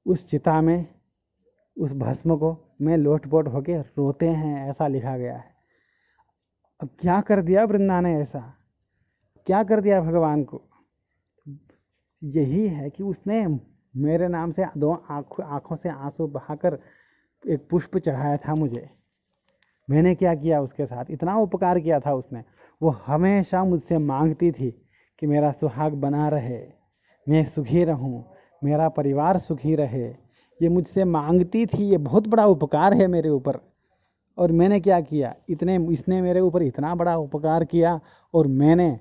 उस चिता में उस भस्म को में लोटपोट होके रोते हैं, ऐसा लिखा गया है। अब क्या कर दिया वृंदा ने, ऐसा क्या कर दिया भगवान को? यही है कि उसने मेरे नाम से दो आँखों से आंसू बहाकर एक पुष्प चढ़ाया था मुझे। मैंने क्या किया उसके साथ? इतना उपकार किया था उसने। वो हमेशा मुझसे मांगती थी कि मेरा सुहाग बना रहे, मैं सुखी रहूं, मेरा परिवार सुखी रहे, ये मुझसे मांगती थी। ये बहुत बड़ा उपकार है मेरे ऊपर। और मैंने क्या किया? इसने मेरे ऊपर इतना बड़ा उपकार किया और मैंने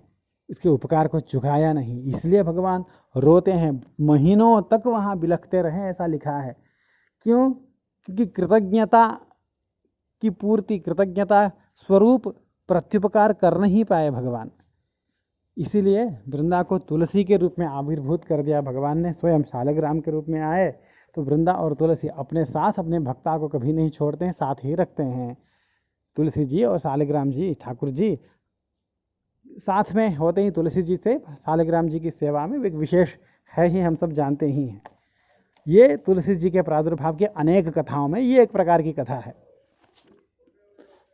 इसके उपकार को चुकाया नहीं, इसलिए भगवान रोते हैं, महीनों तक वहाँ बिलखते रहे, ऐसा लिखा है। क्यों? क्योंकि कृतज्ञता की पूर्ति, कृतज्ञता स्वरूप प्रत्युपकार कर नहीं पाए भगवान। इसीलिए वृंदा को तुलसी के रूप में आविर्भूत कर दिया भगवान ने, स्वयं शालग्राम के रूप में आए। तो वृंदा और तुलसी अपने साथ अपने भक्ता को कभी नहीं छोड़ते हैं, साथ ही रखते हैं। तुलसी जी और शालग्राम जी, ठाकुर जी साथ में होते ही तुलसी जी से शालग्राम जी की सेवा में एक विशेष है ही, हम सब जानते ही हैं। ये तुलसी जी के प्रादुर्भाव के अनेक कथाओं में ये एक प्रकार की कथा है।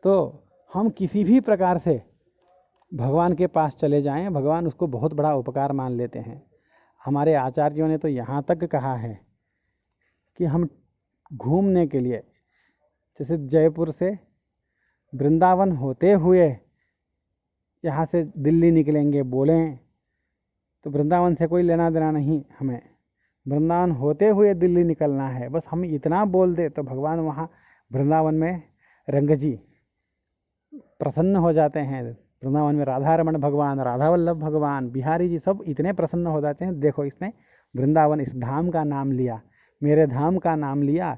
तो हम किसी भी प्रकार से भगवान के पास चले जाएं, भगवान उसको बहुत बड़ा उपकार मान लेते हैं। हमारे आचार्यों ने तो यहाँ तक कहा है कि हम घूमने के लिए, जैसे जयपुर से वृंदावन होते हुए यहाँ से दिल्ली निकलेंगे बोलें, तो वृंदावन से कोई लेना देना नहीं, हमें वृंदावन होते हुए दिल्ली निकलना है। बस हम इतना बोल दे तो भगवान वहाँ वृंदावन में रंग जी प्रसन्न हो जाते हैं। वृंदावन में राधा रमण भगवान, राधा वल्लभ भगवान, बिहारी जी सब इतने प्रसन्न हो जाते हैं, देखो इसने वृंदावन, इस धाम का नाम लिया, मेरे धाम का नाम लिया,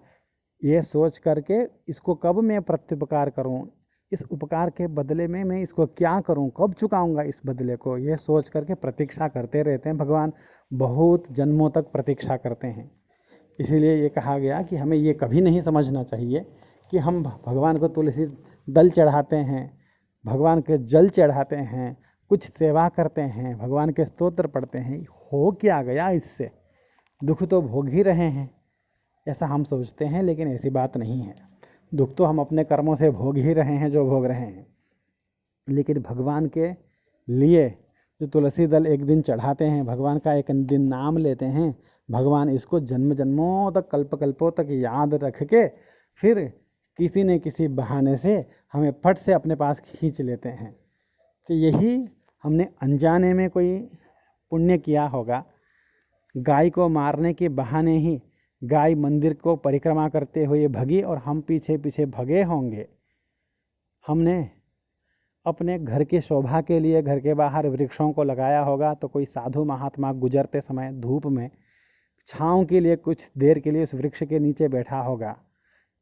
ये सोच करके इसको कब मैं प्रत्युपकार करूं, इस उपकार के बदले में मैं इसको क्या करूं, कब चुकाऊंगा इस बदले को, ये सोच करके प्रतीक्षा करते रहते हैं। भगवान बहुत जन्मों तक प्रतीक्षा करते हैं। इसीलिए ये कहा गया कि हमें ये कभी नहीं समझना चाहिए कि हम भगवान को तुलसी दल चढ़ाते हैं, भगवान के जल चढ़ाते हैं, कुछ सेवा करते हैं, भगवान के स्तोत्र पढ़ते हैं, हो क्या गया इससे, दुख तो भोग ही रहे हैं, ऐसा हम सोचते हैं। लेकिन ऐसी बात नहीं है, दुख तो हम अपने कर्मों से भोग ही रहे हैं जो भोग रहे हैं। लेकिन भगवान के लिए जो तुलसी दल एक दिन चढ़ाते हैं, भगवान का एक दिन नाम लेते हैं, भगवान इसको जन्म जन्मों तक, कल्प कल्पों तक याद रख के फिर किसी न किसी बहाने से हमें फट से अपने पास खींच लेते हैं। तो यही हमने अनजाने में कोई पुण्य किया होगा। गाय को मारने के बहाने ही गाय मंदिर को परिक्रमा करते हुए भगी और हम पीछे पीछे भगे होंगे। हमने अपने घर की शोभा के लिए घर के बाहर वृक्षों को लगाया होगा, तो कोई साधु महात्मा गुजरते समय धूप में छाँव के लिए कुछ देर के लिए उस वृक्ष के नीचे बैठा होगा।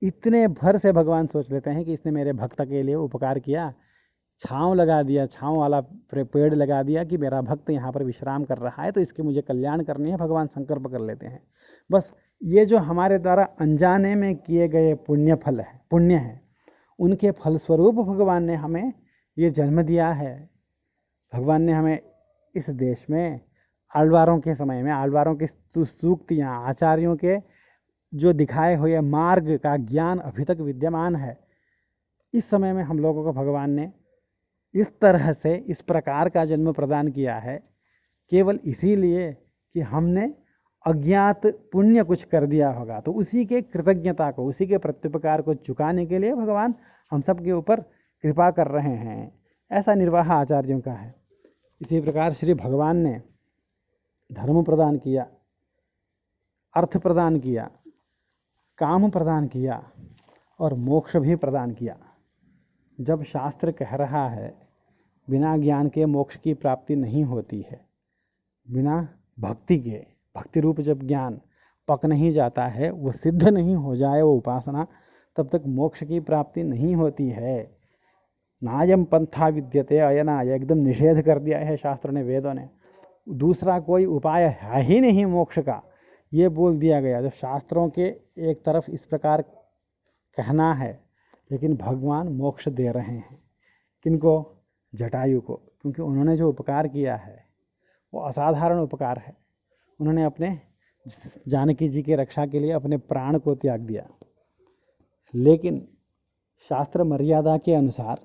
इतने भर से भगवान सोच लेते हैं कि इसने मेरे भक्त के लिए उपकार किया, छाँव लगा दिया, छाँव वाला पेड़ लगा दिया कि मेरा भक्त यहाँ पर विश्राम कर रहा है, तो इसके मुझे कल्याण करनी है, भगवान संकल्प कर लेते हैं। बस ये जो हमारे द्वारा अनजाने में किए गए पुण्य है, उनके फलस्वरूप भगवान ने हमें ये जन्म दिया है। भगवान ने हमें इस देश में आलवारों के समय में, आलवारों की सूक्तियाँ, आचार्यों के जो दिखाए हुए मार्ग का ज्ञान अभी तक विद्यमान है, इस समय में हम लोगों को भगवान ने इस तरह से, इस प्रकार का जन्म प्रदान किया है, केवल इसीलिए कि हमने अज्ञात पुण्य कुछ कर दिया होगा, तो उसी के कृतज्ञता को, उसी के प्रत्युपकार को चुकाने के लिए भगवान हम सब के ऊपर कृपा कर रहे हैं। ऐसा निर्वाह आचार्यों का है। इसी प्रकार श्री भगवान ने धर्म प्रदान किया, अर्थ प्रदान किया, काम प्रदान किया और मोक्ष भी प्रदान किया। जब शास्त्र कह रहा है बिना ज्ञान के मोक्ष की प्राप्ति नहीं होती है, बिना भक्ति के, भक्ति रूप जब ज्ञान पक नहीं जाता है, वो सिद्ध नहीं हो जाए वो उपासना, तब तक मोक्ष की प्राप्ति नहीं होती है। नायम पंथा विद्यते अयनाय, एकदम निषेध कर दिया है शास्त्र ने, वेदों ने। दूसरा कोई उपाय है ही नहीं मोक्ष का, ये बोल दिया गया। जब शास्त्रों के एक तरफ इस प्रकार कहना है, लेकिन भगवान मोक्ष दे रहे हैं। किनको? जटायु को, क्योंकि उन्होंने जो उपकार किया है वो असाधारण उपकार है। उन्होंने अपने जानकी जी की रक्षा के लिए अपने प्राण को त्याग दिया। लेकिन शास्त्र मर्यादा के अनुसार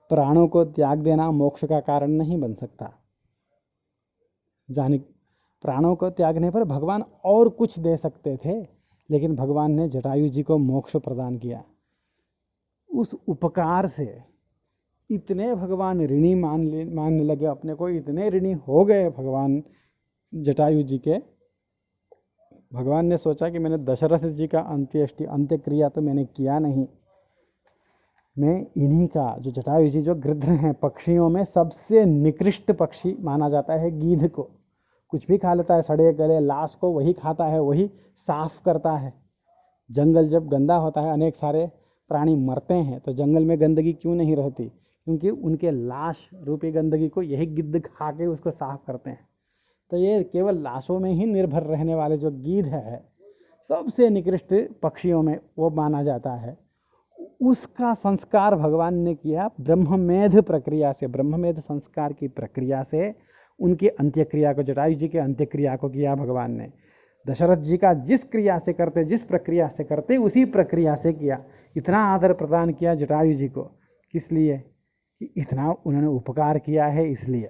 प्राणों को त्याग देना मोक्ष का कारण नहीं बन सकता। प्राणों को त्यागने पर भगवान और कुछ दे सकते थे, लेकिन भगवान ने जटायु जी को मोक्ष प्रदान किया। उस उपकार से इतने भगवान ऋणी मानने लगे अपने को, इतने ऋणी हो गए भगवान जटायु जी के। भगवान ने सोचा कि मैंने दशरथ जी का अंत्येष्टि, अंत्यक्रिया तो मैंने किया नहीं, में इन्हीं का जो जटायु जी जो गृध्र हैं, पक्षियों में सबसे निकृष्ट पक्षी माना जाता है गीध को। कुछ भी खा लेता है, सड़े गले लाश को वही खाता है, वही साफ करता है। जंगल जब गंदा होता है, अनेक सारे प्राणी मरते हैं, तो जंगल में गंदगी क्यों नहीं रहती? क्योंकि उनके लाश रूपी गंदगी को यही गिद्ध खा के उसको साफ करते हैं। तो ये केवल लाशों में ही निर्भर रहने वाले जो गीध है, सबसे निकृष्ट पक्षियों में वो माना जाता है। उसका संस्कार भगवान ने किया ब्रह्ममेध प्रक्रिया से, ब्रह्ममेध संस्कार की प्रक्रिया से उनकी अंत्यक्रिया को, जटायु जी के अंत्यक्रिया को किया भगवान ने। दशरथ जी का जिस क्रिया से करते, जिस प्रक्रिया से करते, उसी प्रक्रिया से किया। इतना आदर प्रदान किया जटायु जी को, किस लिए? कि इतना उन्होंने उपकार किया है इसलिए,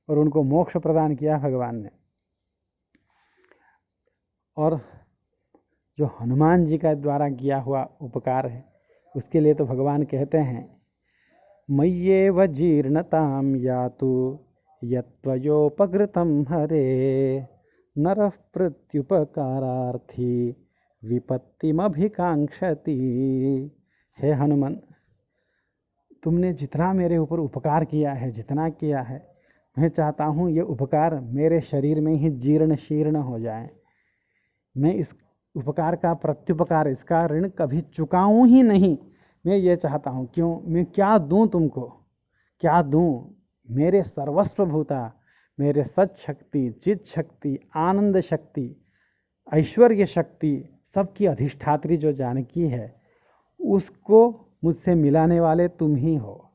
और उनको मोक्ष प्रदान किया भगवान ने। और जो हनुमान जी का द्वारा किया हुआ उपकार है, उसके लिए तो भगवान कहते हैं, मय्येव जीर्णतां यातु यत्त्वयोपकृतं हरे नरः प्रत्युपकारार्थी विपत्तिमभिकांक्षति। हे हनुमान, तुमने जितना मेरे ऊपर उपकार किया है, जितना किया है, मैं चाहता हूँ ये उपकार मेरे शरीर में ही जीर्ण शीर्ण हो जाए। मैं इस उपकार का प्रत्युपकार, इसका ऋण कभी चुकाऊँ ही नहीं। मैं ये चाहता हूँ। क्यों? मैं क्या दूँ तुमको? क्या दूँ? मेरे सर्वस्व भूता, मेरे सच शक्ति, चित शक्ति, आनंद शक्ति, ऐश्वर्य शक्ति, सबकी अधिष्ठात्री जो जानकी है, उसको मुझसे मिलाने वाले तुम ही हो।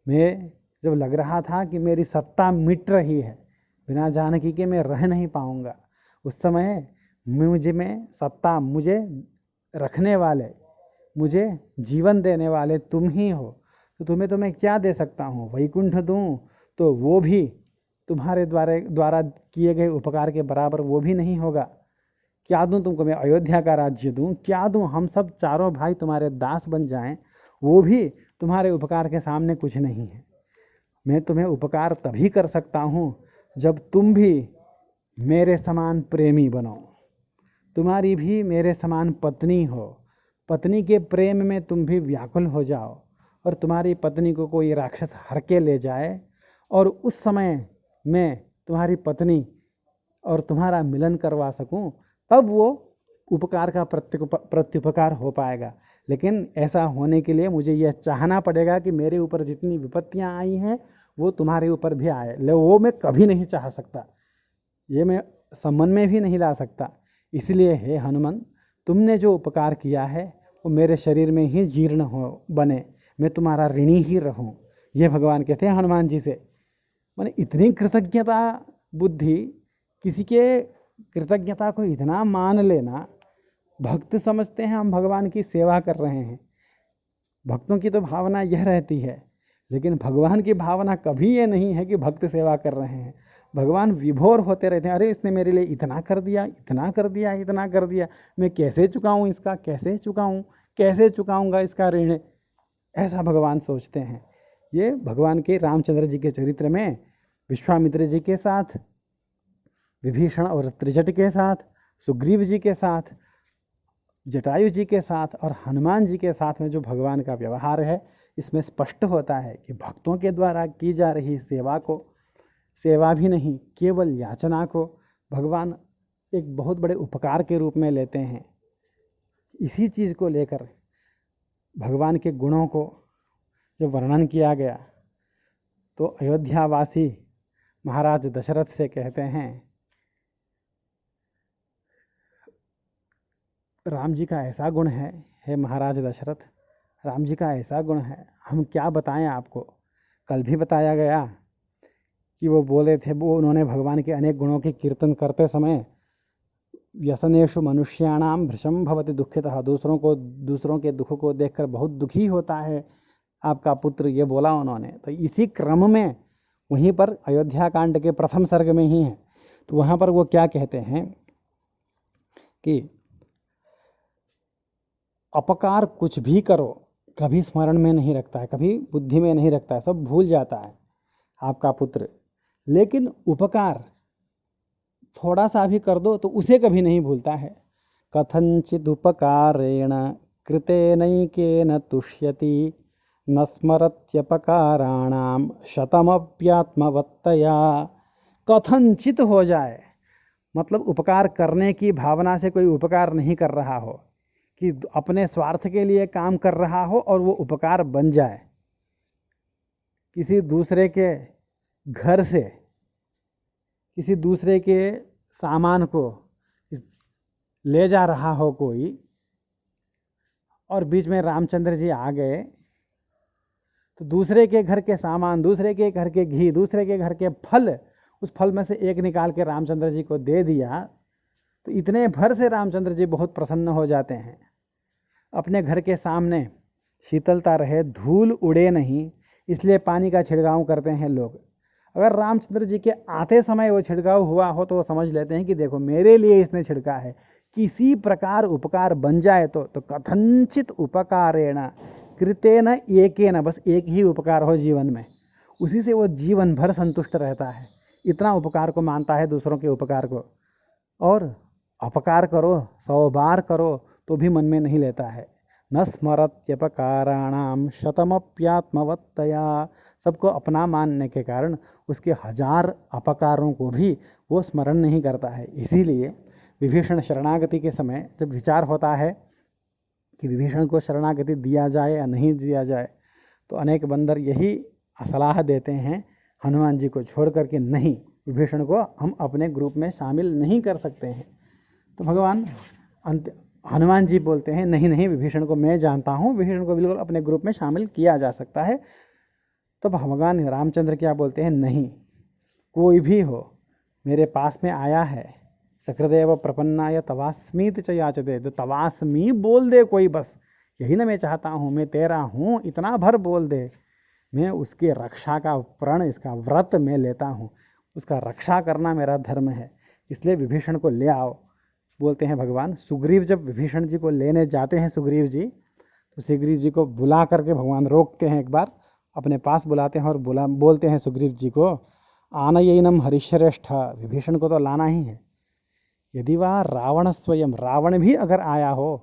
मैं जब लग रहा था कि मेरी सत्ता मिट रही है, बिना जानकी के मैं रह नहीं पाऊँगा, उस समय में सत्ता, मुझे रखने वाले, मुझे जीवन देने वाले तुम ही हो। तो तुम्हें तो मैं क्या दे सकता हूँ? वैकुंठ दूँ तो वो भी तुम्हारे द्वारा किए गए उपकार के बराबर वो भी नहीं होगा। क्या दूँ तुमको? मैं अयोध्या का राज्य दूँ? क्या दूँ? हम सब चारों भाई तुम्हारे दास बन जाएं, वो भी तुम्हारे उपकार के सामने कुछ नहीं है। मैं तुम्हें उपकार तभी कर सकता हूँ जब तुम भी मेरे समान प्रेमी बनो, तुम्हारी भी मेरे समान पत्नी हो, पत्नी के प्रेम में तुम भी व्याकुल हो जाओ, और तुम्हारी पत्नी को कोई राक्षस हर के ले जाए, और उस समय मैं तुम्हारी पत्नी और तुम्हारा मिलन करवा सकूं, तब वो उपकार का प्रत्युपकार हो पाएगा। लेकिन ऐसा होने के लिए मुझे यह चाहना पड़ेगा कि मेरे ऊपर जितनी विपत्तियां आई हैं वो तुम्हारे ऊपर भी आए। ले वो मैं कभी नहीं चाह सकता, ये मैं सम्मान में भी नहीं ला सकता। इसलिए हे हनुमान, तुमने जो उपकार किया है वो मेरे शरीर में ही जीर्ण हो बने, मैं तुम्हारा ऋणी ही रहूं। ये भगवान कहते हैं हनुमान जी से। माने इतनी कृतज्ञता बुद्धि, किसी के कृतज्ञता को इतना मान लेना। भक्त समझते हैं हम भगवान की सेवा कर रहे हैं, भक्तों की तो भावना यह रहती है, लेकिन भगवान की भावना कभी ये नहीं है कि भक्त सेवा कर रहे हैं। भगवान विभोर होते रहते हैं, अरे इसने मेरे लिए इतना कर दिया, इतना कर दिया, इतना कर दिया, मैं कैसे चुकाऊं इसका, कैसे चुकाऊं, कैसे चुकाऊंगा इसका ऋण, ऐसा भगवान सोचते हैं। ये भगवान के रामचंद्र जी के चरित्र में विश्वामित्र जी के साथ, विभीषण और त्रिजट के साथ, सुग्रीव जी के साथ, जटायु जी के साथ और हनुमान जी के साथ में जो भगवान का व्यवहार है, इसमें स्पष्ट होता है कि भक्तों के द्वारा की जा रही सेवा को, सेवा भी नहीं केवल याचना को, भगवान एक बहुत बड़े उपकार के रूप में लेते हैं। इसी चीज़ को लेकर भगवान के गुणों को जो वर्णन किया गया, तो अयोध्यावासी महाराज दशरथ से कहते हैं, राम जी का ऐसा गुण है, हे महाराज दशरथ, राम जी का ऐसा गुण है, हम क्या बताएं आपको। कल भी बताया गया कि वो बोले थे, वो उन्होंने भगवान के अनेक गुणों के कीर्तन करते समय, व्यसनेषु मनुष्याणाम भृशम भवति दुःखितः, दूसरों के दुख को देखकर बहुत दुखी होता है आपका पुत्र, ये बोला उन्होंने। तो इसी क्रम में वहीं पर अयोध्या कांड के प्रथम सर्ग में ही है, तो वहाँ पर वो क्या कहते हैं कि अपकार कुछ भी करो कभी स्मरण में नहीं रखता है, कभी बुद्धि में नहीं रखता है, सब भूल जाता है आपका पुत्र, लेकिन उपकार थोड़ा सा भी कर दो तो उसे कभी नहीं भूलता है। कथंचिदुपकारेण कृतेनैकेन तुष्यति न स्मरत्यपकाराणाम शतमप्यात्मवत्तया। कथनचित हो जाए, मतलब उपकार करने की भावना से कोई उपकार नहीं कर रहा हो, कि अपने स्वार्थ के लिए काम कर रहा हो और वो उपकार बन जाए। किसी दूसरे के घर से किसी दूसरे के सामान को ले जा रहा हो कोई, और बीच में रामचंद्र जी आ गए, तो दूसरे के घर के सामान, दूसरे के घर के घी, दूसरे के घर के फल, उस फल में से एक निकाल के रामचंद्र जी को दे दिया, तो इतने भर से रामचंद्र जी बहुत प्रसन्न हो जाते हैं। अपने घर के सामने शीतलता रहे, धूल उड़े नहीं, इसलिए पानी का छिड़काव करते हैं लोग। अगर रामचंद्र जी के आते समय वो छिड़काव हुआ हो तो वो समझ लेते हैं कि देखो मेरे लिए इसने छिड़का है। किसी प्रकार उपकार बन जाए तो कथनचित उपकारेण कृतेन एकेन, बस एक ही उपकार हो जीवन में, उसी से वो जीवन भर संतुष्ट रहता है। इतना उपकार को मानता है, दूसरों के उपकार को। और अपकार करो, 100 बार करो तो भी मन में नहीं लेता है। न स्मरत्यपकाराणाम शतमप्यात्मवत्तया। सबको अपना मानने के कारण उसके 1000 अपकारों को भी वो स्मरण नहीं करता है। इसीलिए विभीषण शरणागति के समय जब विचार होता है कि विभीषण को शरणागति दिया जाए या नहीं दिया जाए, तो अनेक बंदर यही सलाह देते हैं हनुमान जी को छोड़ करके, नहीं, विभीषण को हम अपने ग्रुप में शामिल नहीं कर सकते हैं। तो भगवान हनुमान जी बोलते हैं नहीं नहीं, विभीषण को मैं जानता हूँ, विभीषण को बिल्कुल अपने ग्रुप में शामिल किया जा सकता है। तो भगवान रामचंद्र क्या बोलते हैं, नहीं, कोई भी हो मेरे पास में आया है, सकृदेव प्रपन्नाय तवास्मीत च याचते, तो तवास्मी बोल दे कोई, बस यही ना मैं चाहता हूँ, मैं तेरा हूँ इतना भर बोल दे, मैं उसके रक्षा का प्रण, इसका व्रत मैं लेता हूँ, उसका रक्षा करना मेरा धर्म है, इसलिए विभीषण को ले आओ। बोलते हैं भगवान। सुग्रीव जब विभीषण जी को लेने जाते हैं, सुग्रीव जी, तो सुग्रीव जी को बुला करके भगवान रोकते हैं, एक बार अपने पास बुलाते हैं और बोलते हैं सुग्रीव जी को, आनयनम हरिश्रेष्ठ, विभीषण को तो लाना ही है। यदि वह रावण स्वयं, रावण भी अगर आया हो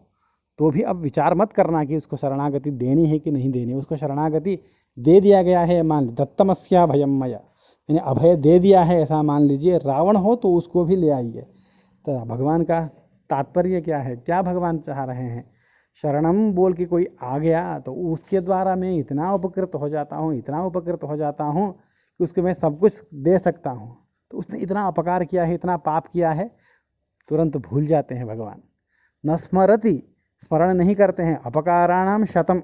तो भी अब विचार मत करना कि उसको शरणागति देनी है कि नहीं देनी, उसको शरणागति दे दिया गया है, मान ली दत्तमस्या भयम मया, यानी अभय दे दिया है ऐसा मान लीजिए। रावण हो तो उसको भी ले आइए। तो भगवान का तात्पर्य क्या है, क्या भगवान चाह रहे हैं? शरणम बोल के कोई आ गया तो उसके द्वारा मैं इतना उपकृत हो जाता हूँ, इतना उपकृत हो जाता हूँ कि उसको मैं सब कुछ दे सकता हूँ। तो उसने इतना अपकार किया है, इतना पाप किया है, तुरंत भूल जाते हैं भगवान। न स्मरति, स्मरण नहीं करते हैं। अपकाराणाम शतम,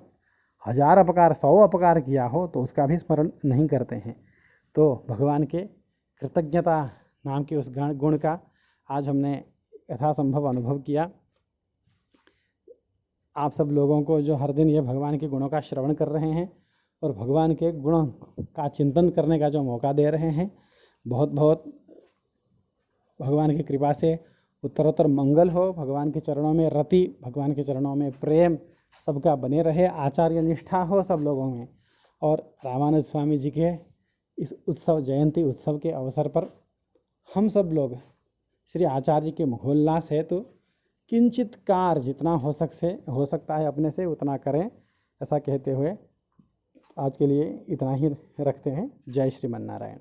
1000 अपकार, 100 अपकार किया हो तो उसका भी स्मरण नहीं करते हैं। तो भगवान के कृतज्ञता नाम के उस गुण का आज हमने यथासंभव अनुभव किया। आप सब लोगों को जो हर दिन ये भगवान के गुणों का श्रवण कर रहे हैं और भगवान के गुणों का चिंतन करने का जो मौका दे रहे हैं, बहुत बहुत भगवान की कृपा से उत्तरोत्तर मंगल हो। भगवान के चरणों में रति, भगवान के चरणों में प्रेम सबका बने रहे, आचार्य निष्ठा हो सब लोगों में। और रामानंद स्वामी जी के इस उत्सव, जयंती उत्सव के अवसर पर हम सब लोग श्री आचार्य के मुखोल्लास हेतु किंचित कार्य जितना हो सकता है अपने से उतना करें, ऐसा कहते हुए आज के लिए इतना ही रखते हैं। जय श्रीमन नारायण।